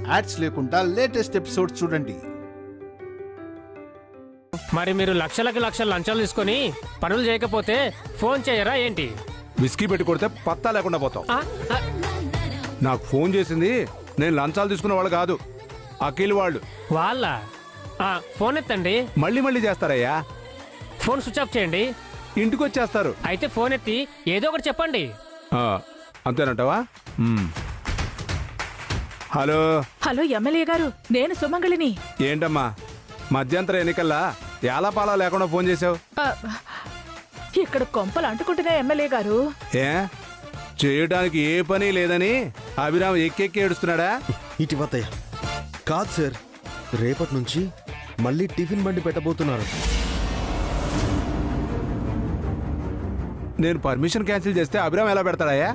Ads లేకుండా latest episode చూడండి. మరి మీరు లక్షలకి లక్షలు లంచాలు తీసుకొని పనులు చేయకపోతే ఫోన్ చేయరా ఏంటి? విస్కీ పెట్టి కొడితే పత్తా లేకుండా పోతావు. నాకు ఫోన్ చేసింది నేను లంచాలు తీసుకున్న వాళ్ళు కాదు, అఖిల్ వాళ్ళు. వాళ్ళ ఫోన్ ఎత్తండి. మళ్ళీ మళ్ళీ చేస్తారయ్యా. ఫోన్ స్విచ్ ఆఫ్ చేయండి. ఇంటికి వచ్చేస్తారు. అయితే ఫోన్ ఎత్తి ఏదో ఒకటి చెప్పండి. అంతేనంటావా? హలో హలో ఎమ్మెల్యే గారు, నేను సుమంగళిని. ఏంటమ్మా మధ్యంతర ఎన్నికల్లా ఏలాపాలా లేకుండా ఫోన్ చేసావు? ఇక్కడ కొంపలు అంటుకుంటున్నా ఎమ్మెల్యే గారు. ఏ చేయడానికి ఏ పని లేదని అభిరామ్ ఎక్కెక్కి ఏడుస్తున్నాడా? ఇటీవత్తయ్య కాదు సార్, రేపటి నుంచి మళ్ళీ టిఫిన్ బండి పెట్టబోతున్నారు. నేను పర్మిషన్ క్యాన్సిల్ చేస్తే అభిరామ్ ఎలా పెడతాడయ్యా?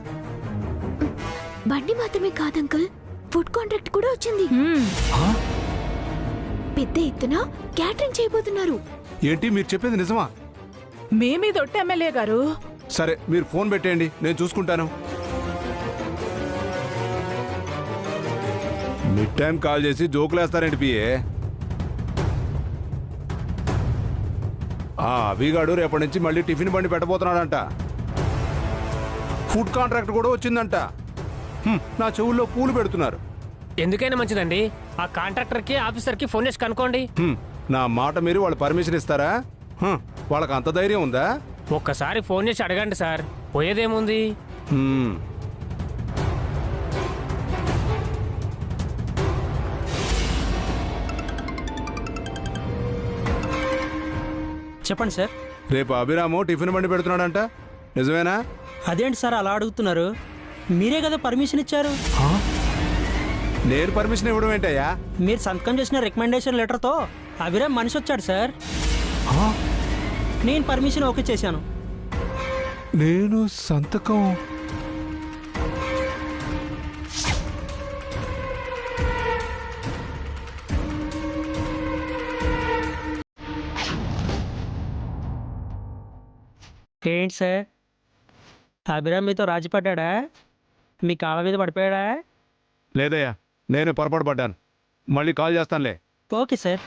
బండి మాత్రమే కాదు అంకుల్, ఫుడ్ కాంట్రాక్ట్ కూడా వచ్చింది. పెద్ద ఎత్తున క్యాటరింగ్ చేయబోతున్నారు. ఏంటి మీరు చెప్పేది నిజమా? మీ మీద ఒట్టు ఎమ్మెల్యే గారు. సరే మీరు ఫోన్ పెట్టేయండి, నేను చూసుకుంటాను. మిడ్ టైం కాల్ చేసి జోకులేస్తారేంటి పిఏ? అభిగాడు రేపటి నుంచి మళ్ళీ టిఫిన్ బండి పెట్టబోతున్నాడంట. ఫుడ్ కాంట్రాక్ట్ కూడా వచ్చిందంట. నా చెవుల్లో పూలు పెడుతున్నారు. ఎందుకైనా మంచిదండి, ఆ కాంట్రాక్టర్కి ఆఫీసర్కి ఫోన్ చేసి కనుక్కోండి. నా మాట మీరు వాళ్ళు పర్మిషన్ ఇస్తారా? వాళ్ళకి అంత ధైర్యం ఉందా? ఒక్కసారి ఫోన్ చేసి అడగండి సార్, పోయేదేముంది. చెప్పండి సార్. రేపు అభిరాము టిఫిన్ బండి పెడుతున్నాడంట, నిజమేనా? అదేంటి సార్ అలా అడుగుతున్నారు? మీరే కదా పర్మిషన్ ఇచ్చారు. నేను పర్మిషన్ ఇవ్వడం ఏంటయ్యా? మీరు సంతకం చేసిన రికమెండేషన్ లెటర్తో అభిరామ్ మనిషి వచ్చాడు సార్. నేను పర్మిషన్ ఓకే చేశాను. నేను సంతకం? ఏంటి సార్, అభిరామ్ మీతో రాజీ పడ్డా? మీ కాళ్ళ మీద పడిపోయాడా? లేదయ్యా, నేను పొరపాటు పడ్డాను. మళ్ళీ కాల్ చేస్తానులే. Okay sir.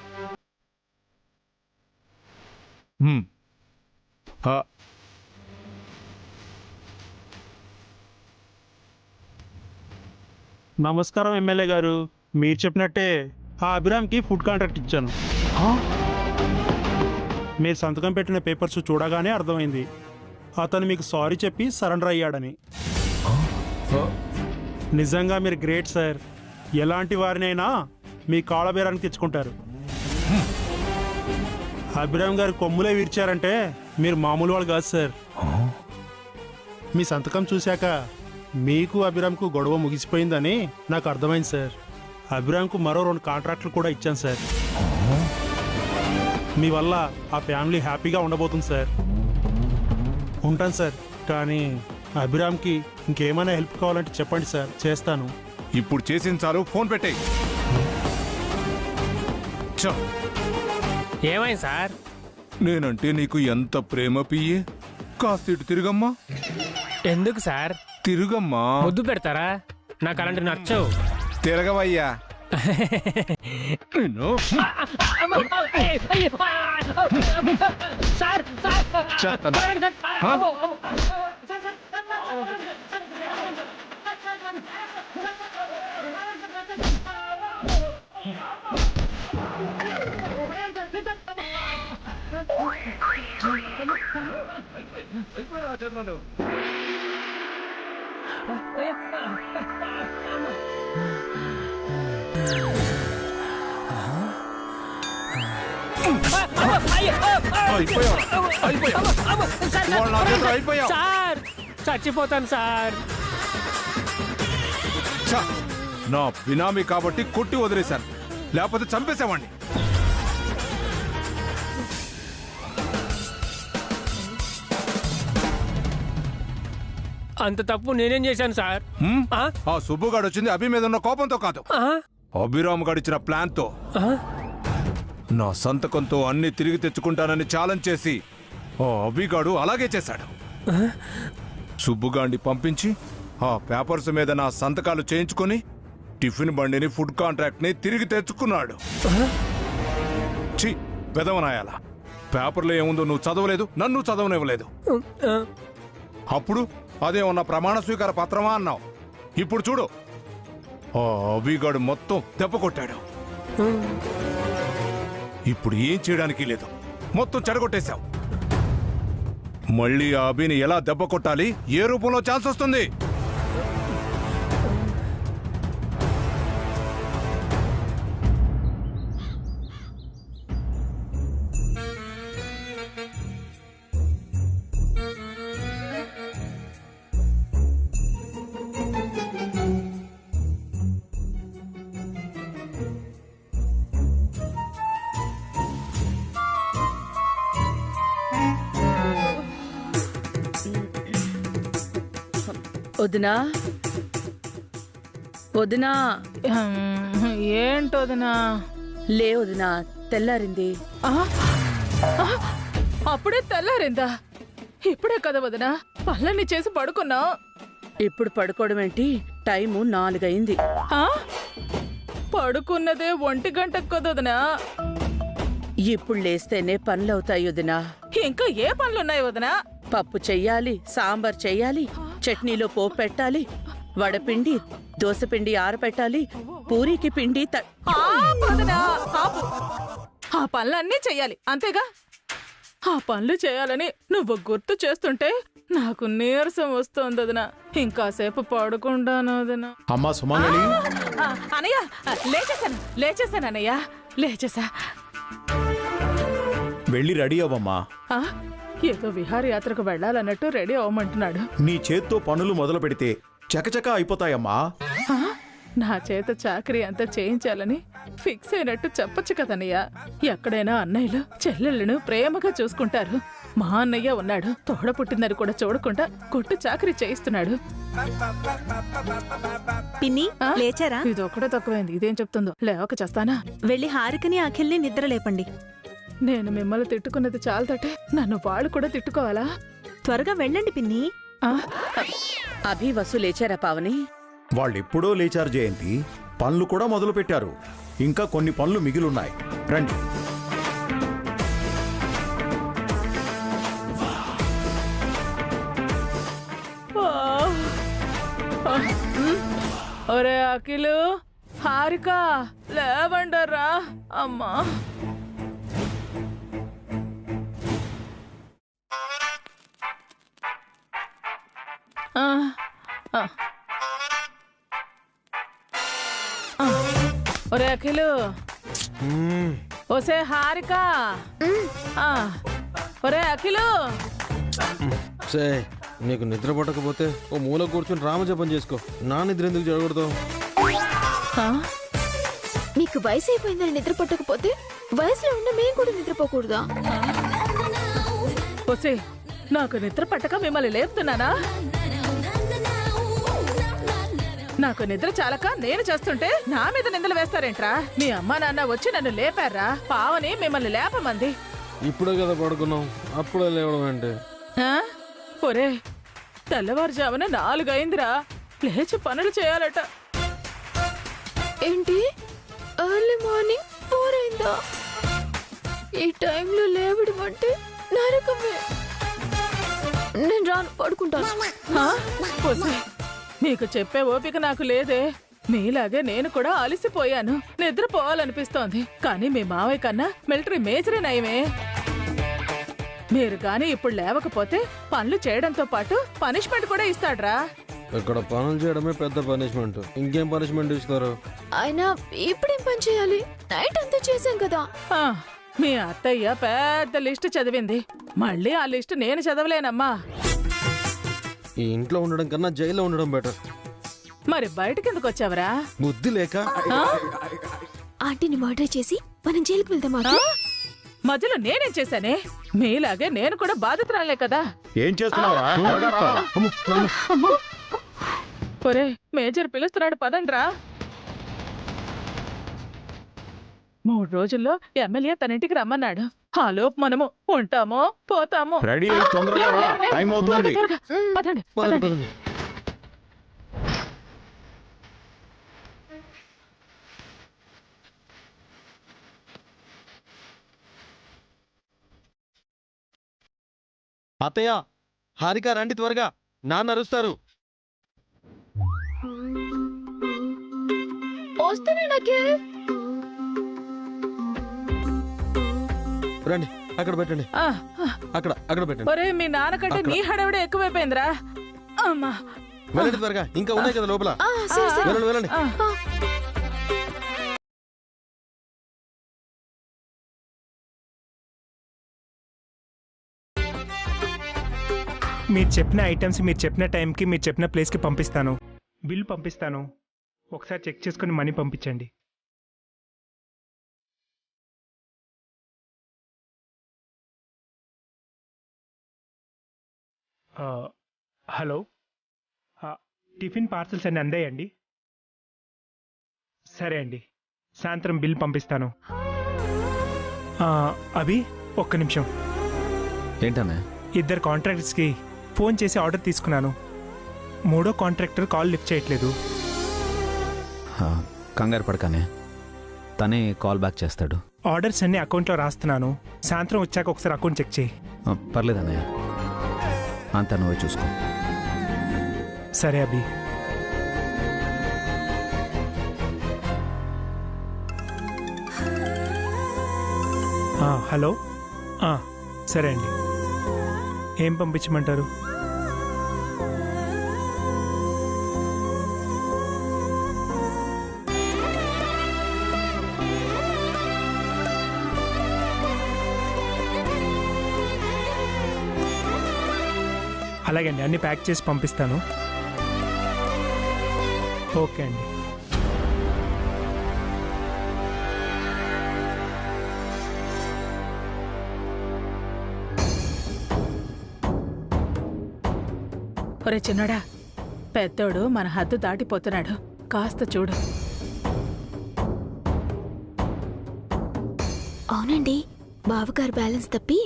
నమస్కారం ఎమ్మెల్యే గారు, మీరు చెప్పినట్టే ఆ అభిరామ్కి ఫుడ్ కాంట్రాక్ట్ ఇచ్చాను. మీరు సంతకం పెట్టిన పేపర్స్ చూడగానే అర్థమైంది అతను మీకు సారీ చెప్పి సరెండర్ అయ్యాడని. నిజంగా మీరు గ్రేట్ సార్. ఎలాంటి వారినైనా మీ కాళ్ళబేరానికి తెచ్చుకుంటారు. అభిరామ్ గారు కొమ్ములే విరిచారంటే మీరు మామూలు వాళ్ళు కాదు సార్. మీ సంతకం చూశాక మీకు అభిరామ్కు గొడవ ముగిసిపోయిందని నాకు అర్థమైంది సార్. అభిరామ్కు మరో 2 కాంట్రాక్టులు కూడా ఇచ్చాను సార్. మీ వల్ల ఆ ఫ్యామిలీ హ్యాపీగా ఉండబోతుంది సార్. ఉంటాను సార్. కానీ అభిరామ్కి ఇంకేమైనా హెల్ప్ కావాలంటే చెప్పండి సార్, చేస్తాను. ఇప్పుడు చేసిన చాలు, ఫోన్ పెట్టేయ్. ఏమైంది సార్? నేనంటే నీకు ఎంత ప్రేమ పియ్యే. కాస్త ఇటు తిరుగమ్మా. ఎందుకు సార్? తిరుగమ్మా. ముద్దు పెడతారా? నాకు అలాంటి నచ్చవు. తిరగవయ్యా. సార్ చచ్చిపోతాను సార్. నా బినామీ కాబట్టి కొట్టి వదిలేశాను, లేకపోతే చంపేసేవాడిని. అంత తప్పు నేనేం చేశాను సార్? ఆ సుబ్బుగాడు వచ్చింది అభి మీద ఉన్న కోపంతో కాదు, అభిరామ్ గాడిచ్చిన ప్లాన్ తో. నా సంతకంతో అన్ని తిరిగి తెచ్చుకుంటానని ఛాలెంజ్ చేసి ఆ అభిగాడు అలాగే చేశాడు. సుబ్బుగాడిని పంపించి ఆ పేపర్స్ మీద నా సంతకాలు చేయించుకొని టిఫిన్ బండిని ఫుడ్ కాంట్రాక్ట్ ని తిరిగి తెచ్చుకున్నాడు. ఛీ, పెదవనాయాల. పేపర్లో ఏముందో నువ్వు చదవలేదు, నన్ను చదవనివ్వలేదు. అప్పుడు అదే ఉన్న ప్రమాణ స్వీకార పత్రమా అన్నావు. ఇప్పుడు చూడు, ఆ అభిగాడు మొత్తం దెబ్బ కొట్టాడు. ఇప్పుడు ఏం చేయడానికి లేదు, మొత్తం చెడగొట్టేశావు. మళ్ళీ ఆ అభిని ఎలా దెబ్బ కొట్టాలి, ఏ రూపంలో ఛాన్స్ వస్తుంది? వదినా వదినా ఏంటి వదినా? లే వదినా, తెల్లారింది. అప్పుడే తెల్లారిందా? ఇప్పుడే కదా వదినా పనులన్నీ చేసి పడుకున్నా. ఇప్పుడు పడుకోవడం ఏంటి? టైము 4 అయింది. పడుకున్నదే 1 గంటకు కదా వదినా. ఇప్పుడు లేస్తేనే పనులవుతాయి వదినా. ఇంకా ఏ పనులున్నాయి వదినా? పప్పు చెయ్యాలి, సాంబార్ చెయ్యాలి, చట్నీలో పోపు పెట్టాలి, వడపిండి దోసపిండి ఆరపెట్టాలి, పూరీకి పిండి వదినా, ఆపు. ఆ పనులన్నీ చెయ్యాలి అంతేగా? ఆ పనులు చేయాలని నువ్వు గుర్తు చేస్తుంటే నాకు నీరసం వస్తోంది వదినా. ఇంకాసేపు పడుకుంటాను వదినా. అమ్మా సుమంగళి, అనయ్య లేచేసాను అనయ్య, లేచేసా. వెళ్ళి రెడీ అవ్వమ్మా. ఏదో విహారయాత్రకు వెళ్ళాలన్నట్టు రెడీ అవ్వమంటున్నాడు. నీ చేత్తో పనులు మొదలు పెడితే చకచక అయిపోతాయమ్మా. నా చేత చాకరీ అంతా చేయించాలని ఫిక్స్ అయినట్టు చెప్పొచ్చు కదన్నయ్య. ఎక్కడైనా అన్నయ్యలు చెల్లెళ్ళను ప్రేమగా చూసుకుంటారు. మా అన్నయ్య ఉన్నాడు, తోడ పుట్టిందని కూడా చూడకుండా కొట్టు చాకరీ చేయిస్తున్నాడు. పిన్ని లేచారా? ఇది ఒక్కడే తక్కువైంది, ఇదేం చెప్తుందో. లేవక చేస్తానా? వెళ్ళి హారికని అఖిల్ని నిద్ర లేపండి. నేను మిమ్మల్ని తిట్టుకున్నది చాలతోటే నన్ను వాళ్ళు కూడా తిట్టుకోవాలా? త్వరగా వెళ్ళండి పిన్ని. అభి వసు లేచారా పావని? వాళ్ళెప్పుడో లేచారు జయంతి. పనులు కూడా మొదలు పెట్టారు. ఇంకా కొన్ని పనులు మిగిలున్నాయి. రండి. ఒరే అఖిలు, హారిక లేవండరా. అమ్మా ఒరే అఖిలు, ఓసే హారిక, ఒరే అఖిలు. సే, నీకు నిద్ర పట్టకపోతే ఓ మూల కూర్చొని రామజపం చేసుకో. నా నిద్ర ఎందుకు జరగకూడదు? మీకు వయసు అయిపోయిందని నిద్ర పట్టకపోతే వయసులో ఉన్న మేము కూడా నిద్రపోకూడదా? ఓసే, నాకు నిద్ర పట్టక మిమ్మల్ని లేపుతున్నానా? నాకు నిద్ర చాలక నేను చేస్తుంటే నా మీద నిందలు వేస్తారేంట్రా? మీ అమ్మా నాన్న వచ్చి నన్ను లేపారా? పావని మిమ్మల్ని లేపమంది. ఇప్పుడే కదా పడుకున్నాం, అప్పుడే లేవడం అంటే. ఒరే, తెల్లవారుజామున 4 అయిందిరా. లేచి పనులు చేయాలట. ఏంటి ఎర్లీ మార్నింగ్ 4 అయిందా? ఈ టైంలో లేవడం అంటే నరకమే. నేను రాను, పడుకుంటాను. మీకు చెప్పే ఓపిక నాకు లేదే. మీలాగే నేను కూడా అలసిపోయాను, నిద్రపోవాలనిపిస్తోంది. కానీ మీ మావయ్య కన్నా మిలిటరీ మేజరే నయమే. మీరు గాని ఇప్పుడు లేవకపోతే పనులు చేయడంతో పాటు పనిష్మెంట్ కూడా ఇస్తాడ్రా. ఇక్కడ పనులు చేయడమే పెద్ద పనిష్మెంట్, ఇంకేం పనిష్మెంట్ ఇస్తారు? అయినా ఇప్పుడేం పని చేయాలి? నైట్ అంతా చేశాం కదా. మీ అత్తయ్య పెద్ద లిస్టు చదివింది, మళ్ళీ ఆ లిస్టు నేను చదవలేనమ్మా. ఈ ఇంట్లో ఉండడం కన్నా జైల్లో ఉండడం బెటర్. మరి బయటకి ఎందుకు వచ్చావరా? బుద్ధి లేక. ఆంటీని మర్డర్ చేసి మనం జైలుకి వెళ్దామా? మధ్యలో నేనేం చేశానే? మీలాగే నేను కూడా బాధితురాలే కదా. ఏం చేస్తున్నావా? ఒరే, మేజర్ పిలుస్తున్నాడు, పదండ్రా. 3 రోజుల్లో ఎమ్మెల్యే తన ఇంటికి రమ్మన్నాడు. ఆ లోపు మనము ఉంటామో పోతామో. రెడీ అయ్యి తొందరగా రా, టైం అవుతోంది. పదండి. అత్తయ్య, హారిక రండి త్వరగా, నాన్న అరుస్తారు. రండి, అక్కడ పెట్టండి, ఆ, అక్కడ పెట్టండి. ఒరే మీ నాన్నకంటే నీ హడావిడే ఎక్కువైపోయిందిరా. అమ్మా వెళ్ళండి త్వరగా, ఇంకా ఉన్నాయి కదా లోపల. వెళ్ళండి వెళ్ళండి. మీరు చెప్పిన ఐటమ్స్ మీరు చెప్పిన టైంకి మీరు చెప్పిన ప్లేస్కి పంపిస్తాను. బిల్ పంపిస్తాను, ఒకసారి చెక్ చేసుకుని మనీ పంపించండి. హలో, టిఫిన్ పార్సల్స్ అన్ని అందాయండి? సరే అండి, సాయంత్రం బిల్ పంపిస్తాను. అభి ఒక్క నిమిషం. ఏంటన్నా? ఇద్దరు కాంట్రాక్టర్స్కి ఫోన్ చేసి ఆర్డర్ తీసుకున్నాను. మూడో కాంట్రాక్టర్ కాల్ లిఫ్ట్ చేయట్లేదు. కంగారు పడకనే, తనే కాల్ బ్యాక్ చేస్తాడు. ఆర్డర్స్ అన్ని అకౌంట్లో రాస్తున్నాను, సాయంత్రం వచ్చాక ఒకసారి అకౌంట్ చెక్ చేయి. పర్లేదన్నయ్య, అంతా నువ్వే చూసుకో. సరే అభి. హలో, సరే అండి, ఏం పంపించమంటారు? అలాగే అండి, అన్ని ప్యాక్ చేసి పంపిస్తాను. ఓకే అండి. ఒరే చిన్నడా, పెద్దోడు మన హద్దు దాటిపోతున్నాడు, కాస్త చూడు. అవునండి, బావగారు బ్యాలెన్స్ తప్పి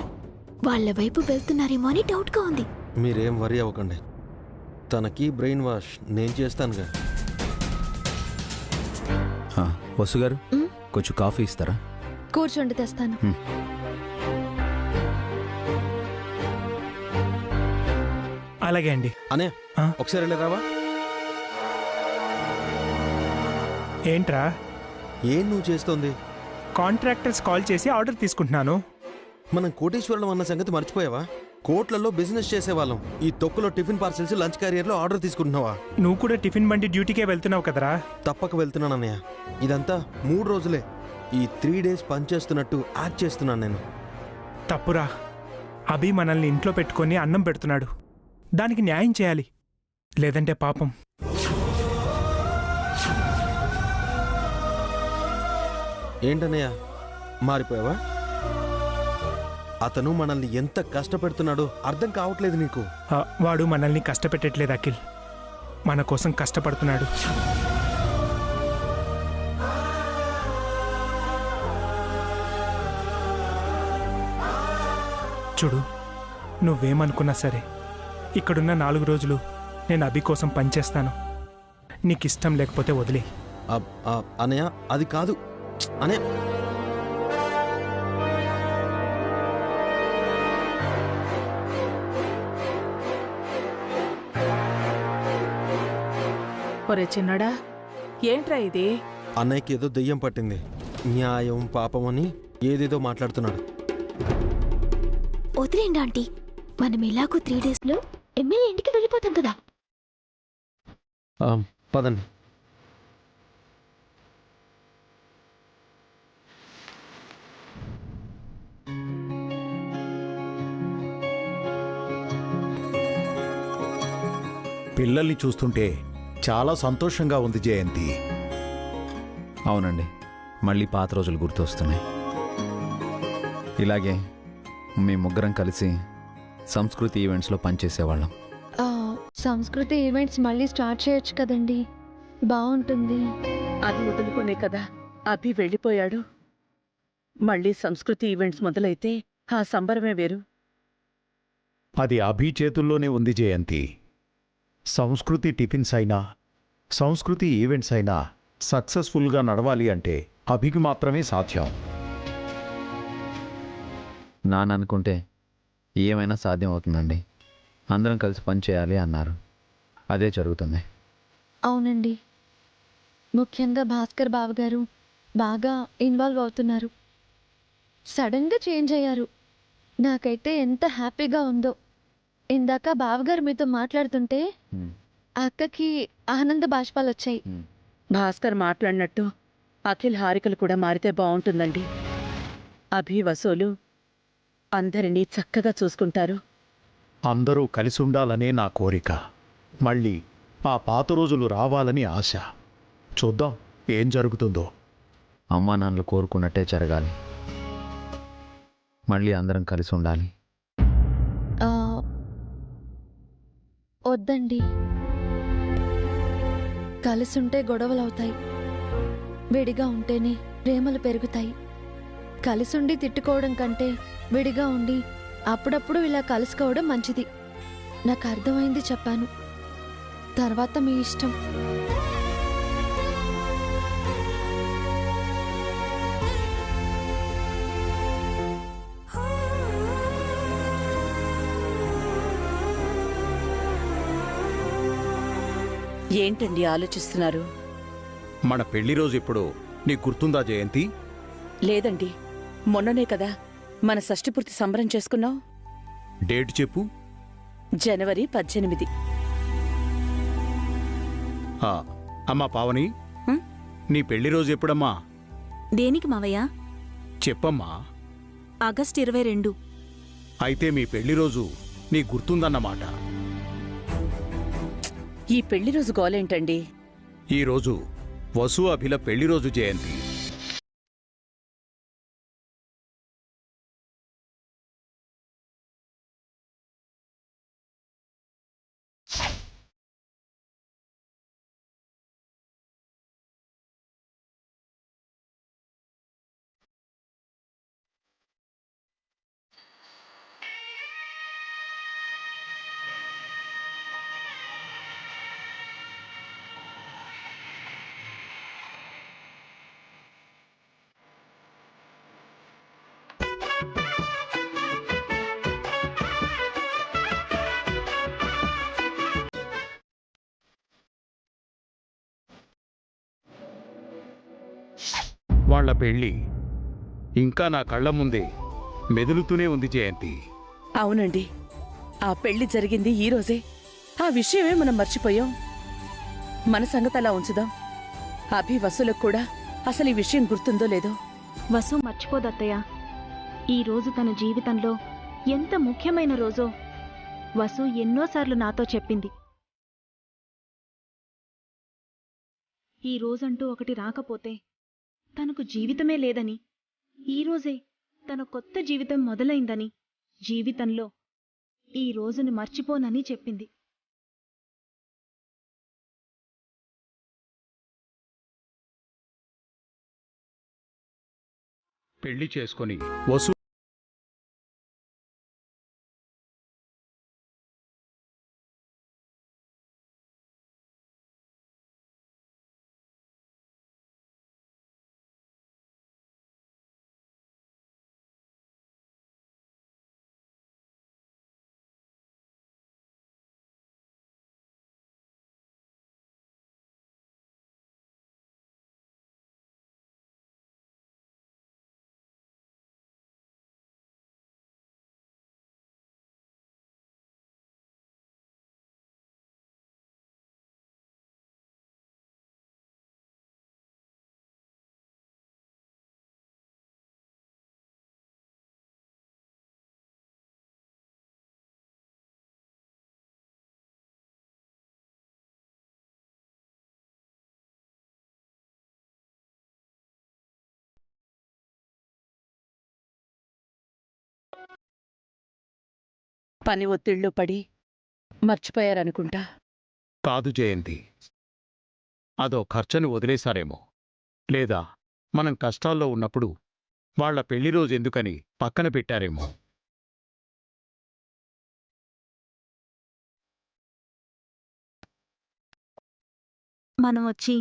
వాళ్ళ వైపు వెళ్తున్నారేమో అని డౌట్గా ఉంది. మీరేం వరి అవ్వకండి, తనకి బ్రెయిన్ వాష్ నేను చేస్తానుగా. వసు గారు, కొంచెం కాఫీ ఇస్తారా? కూర్చోండి, తెస్తాను. అలాగే అండి. అనే ఒకసారి వెళ్ళి రావా? ఏంట్రా? ఏం నువ్వు చేస్తోంది? కాంట్రాక్టర్స్ కాల్ చేసి ఆర్డర్ తీసుకుంటున్నాను. మనం కోటేశ్వరులం అన్న సంగతి మర్చిపోయావా? కోట్లలో బిజినెస్ చేసేవాళ్ళం. ఈ తొక్కులో టిఫిన్ పార్సల్స్, లంచ్ క్యారియర్లో ఆర్డర్ తీసుకుంటున్నావా? నువ్వు కూడా టిఫిన్ బండి డ్యూటీకే వెళ్తున్నావు కదరా? తప్పక వెళ్తున్నాను అన్నయ్య. ఇదంతా 3 రోజులే. ఈ 3 డేస్ పనిచేస్తున్నట్టు యాక్ట్ చేస్తున్నాను నేను. తప్పురా. అభి మనల్ని ఇంట్లో పెట్టుకొని అన్నం పెడుతున్నాడు, దానికి న్యాయం చేయాలి, లేదంటే పాపం. ఏంటన్నయ్య, మారిపోయావా? అతను మనల్ని ఎంత కష్టపెడుతున్నాడో అర్థం కావట్లేదు నీకు? వాడు మనల్ని కష్టపెట్టట్లేదు అఖిల్, మన కోసం కష్టపడుతున్నాడు. చూడు, నువ్వేమనుకున్నా సరే, ఇక్కడున్న 4 రోజులు నేను అభి కోసం పనిచేస్తాను. నీకిష్టం లేకపోతే వదిలే. అనయ్య, అది కాదు అనయ్య. ఒరే చిన్నడా, ఏంట్రా ఇది? అన్నయ్యకి ఏదో దెయ్యం పట్టింది, న్యాయం పాపం అని ఏదేదో మాట్లాడుతున్నాడు. వదిలేండి ఆంటీ, మనం ఎలాగో 3 డేస్లో ఎమ్మెల్యే ఇంటికి వెళ్ళిపోతాం కదా. పదండి. పిల్లల్ని చూస్తుంటే చాలా సంతోషంగా ఉంది జయంతి. అవునండి, మళ్ళీ పాత రోజులు గుర్తొస్తున్నాయి. ఇలాగే మేము ముగ్గురం కలిసి సంస్కృతి ఈవెంట్స్లో పనిచేసేవాళ్ళం. సంస్కృతి ఈవెంట్స్ మళ్ళీ స్టార్ట్ చేయొచ్చు కదండి, బాగుంటుంది. అది వదులుకునే కదా అభి వెళ్ళిపోయాడు. మళ్ళీ సంస్కృతి ఈవెంట్స్ మొదలైతే ఆ సంబరమే వేరు. అది అభి చేతుల్లోనే ఉంది జయంతి. సంస్కృతి టిఫిన్స్ అయినా, సంస్కృతి ఈవెంట్స్ అయినా సక్సెస్ఫుల్గా నడవాలి అంటే అభికి మాత్రమే సాధ్యం. నాన్న అనుకుంటే ఏమైనా సాధ్యం అవుతుందండి. అందరం కలిసి పని చేయాలి అన్నారు. అదే జరుగుతుంది. అవునండి, ముఖ్యంగా భాస్కర్ బావగారు బాగా ఇన్వాల్వ్ అవుతున్నారు. సడన్గా చేంజ్ అయ్యారు. నాకైతే ఎంత హ్యాపీగా ఉందో. ఇందాక బావగారు మీతో మాట్లాడుతుంటే అక్కకి ఆనంద బాష్పాలు వచ్చాయి. భాస్కర్ మాట్లాడినట్టు అఖిల్ హారికలు కూడా మారితే బాగుంటుందండి. అభి వసూలు అందరినీ చక్కగా చూసుకుంటారు. అందరూ కలిసి ఉండాలనే నా కోరిక. మళ్ళీ ఆ పాత రోజులు రావాలని ఆశ. చూద్దాం ఏం జరుగుతుందో. అమ్మా నాన్నలు కోరుకున్నట్టే జరగాలి. మళ్ళీ అందరం కలిసి ఉండాలి. వద్దండి, కలిసుంటే గొడవలవుతాయి. విడిగా ఉంటేనే ప్రేమలు పెరుగుతాయి. కలిసుండి తిట్టుకోవడం కంటే విడిగా ఉండి అప్పుడప్పుడు ఇలా కలుసుకోవడం మంచిది. నాకు అర్థమైంది, చెప్పాను. తర్వాత మీ ఇష్టం. ఏంటండి ఆలోచిస్తున్నారు? మన పెళ్లి రోజు ఇప్పుడు నీకు గుర్తుందా జయంతి? లేదండి, మొన్ననే కదా మన షష్ఠిపూర్తి సంబరం చేసుకున్నాం. డేట్ చెప్పు. జనవరి 18. అమ్మా పావని, నీ పెళ్లి రోజు ఎప్పుడమ్మా? దేనికి మావయ్య? చెప్పమ్మా. ఆగస్టు 22. అయితే మీ పెళ్లి రోజు నీ గుర్తుందన్నమాట. ఈ పెళ్లి రోజు గోలేంటండి? ఈరోజు వసు అభిల పెళ్లి రోజు జయంతి. వాళ్ల పెళ్లి ఇంకా నా కళ్ళ ముందే మెదులుతూనే ఉంది జయంతి. అవునండి, ఆ పెళ్లి జరిగింది ఈ రోజే. ఆ విషయమే మనం మర్చిపోయాం. మన సంగతి అలా ఉంచుదాం. అభి వసులకు కూడా అసలు ఈ విషయం గుర్తుందో లేదో. వసు మర్చిపోదత్తయ్య. ఈ రోజు తన జీవితంలో ఎంత ముఖ్యమైన రోజో వసు ఎన్నోసార్లు నాతో చెప్పింది. ఈ రోజంటూ ఒకటి రాకపోతే తనకు జీవితమే లేదని, ఈరోజే తన కొత్త జీవితం మొదలైందని, జీవితంలో ఈ రోజును మర్చిపోనని చెప్పింది. పెళ్లి చేసుకొని వసు పని ఒత్తిళ్లు పడి మర్చిపోయారనుకుంటా. కాదు జయంతి, అదో ఖర్చని వదిలేశారేమో. లేదా మనం కష్టాల్లో ఉన్నప్పుడు వాళ్ల పెళ్లి రోజు ఎందుకని పక్కన పెట్టారేమో. మనం వచ్చి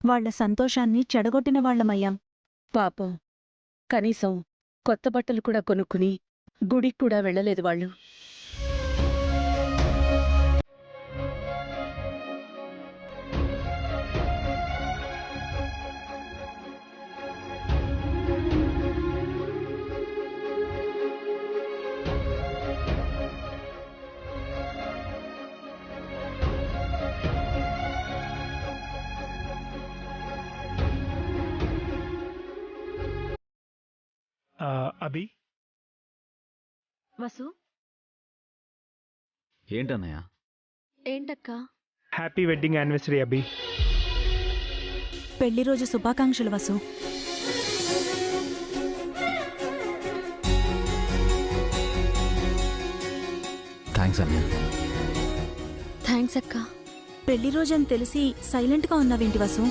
వాళ్ల సంతోషాన్ని చెడగొట్టిన వాళ్లమయ్యాం. పాపం, కనీసం కొత్త బట్టలు కూడా కొనుక్కుని గుడికి కూడా వెళ్ళలేదు వాళ్ళు. అభి, వసు, ఏంటన్నయ్య? ఏంటక్కా? హ్యాపీ వెడ్డింగ్ యానివర్సరీ అభి. పెళ్లి రోజు శుభాకాంక్షలు వసు. థ్యాంక్స్ అన్నయ్య. థ్యాంక్స్ అక్కా. పెళ్లి రోజని తెలిసి సైలెంట్గా ఉన్నావేంటి వసు?